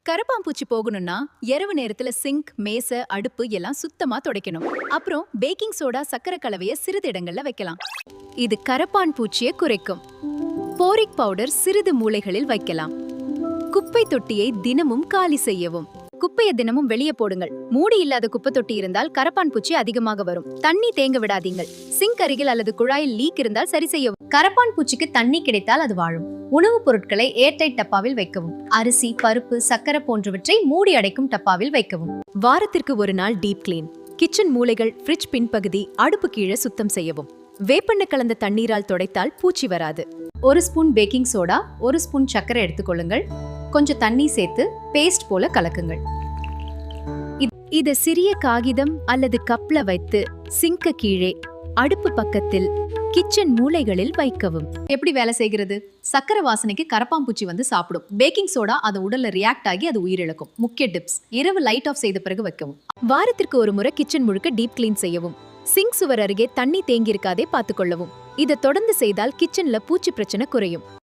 கரப்பாம்பூச்சி போகணும்னா இரவு நேரத்துல சிங்க், மேசை, அடுப்பு எல்லாம் சுத்தமா துடைக்கணும். அப்புறம் பேக்கிங் சோடா, சக்கரை கலவைய சிறிது இடங்கள்ல வைக்கலாம். இது கரப்பான் பூச்சியை குறைக்கும். போரிக் பவுடர் சிறிது மூலைகளில் வைக்கலாம். குப்பை தொட்டியை தினமும் காலி செய்யவும். குப்பையை தினமும் வெளியே போடுங்கள். மூடி இல்லாத குப்பை தொட்டி இருந்தால் கரப்பான் பூச்சி அதிகமாக வரும். தண்ணி தேங்க விடாதீங்கள். சிங்க் அருகில் அல்லது குழாயில் லீக் இருந்தால் சரி செய்யவும். கரப்பான் பூச்சிக்கு தண்ணி கிடைத்தால் அது வாழும். உணவுப் பொருட்களை ஏர்டைட் டப்பாவில் வைக்கவும். அரிசி, பருப்பு, சக்கரை போன்றவற்றை மூடி அடைக்கும் டப்பாவில் வைக்கவும். வாரத்திற்கு ஒரு நாள் டீப் கிளீன். கிச்சன் மூலைகள், ஃப்ரிட்ஜ் பின்பகுதி, அடுப்பு கீழே சுத்தம் செய்யவும். வேப்பெண்ண கலந்த தண்ணீரால் துடைத்தால் பூச்சி வராது. 1 ஸ்பூன் பேக்கிங் சோடா, 1 ஸ்பூன் சர்க்கரை எடுத்துக்கொள்ளுங்கள். கொஞ்சம் தண்ணி சேர்த்து பேஸ்ட் போல கலக்குங்கள். இத சிறிய காகிதம் அல்லது கப்ல வைத்து சிங்க கீழே, அடுப்பு பக்கத்தில், கிச்சன் மூலைகளில் வைக்கவும். எப்படி வேலை செய்கிறது? சக்கரை வாசனைக்கு கரப்பாம்பூச்சி வந்து சாப்பிடும். பேக்கிங் சோடா அது உடல்ல ரியாக்ட் ஆகி அது உயிரிழக்கும். முக்கிய டிப்ஸ்: இரவு லைட் ஆஃப் செய்த பிறகு வைக்கவும். வாரத்திற்கு ஒரு முறை கிச்சன் முழுக்க டீப் கிளீன் செய்யவும். சிங்க் சுவர் அருகே தண்ணி தேங்கியிருக்காதே பார்த்துக்கொள்ளவும். இதை தொடர்ந்து செய்தால் கிச்சன்ல பூச்சி பிரச்சனை குறையும்.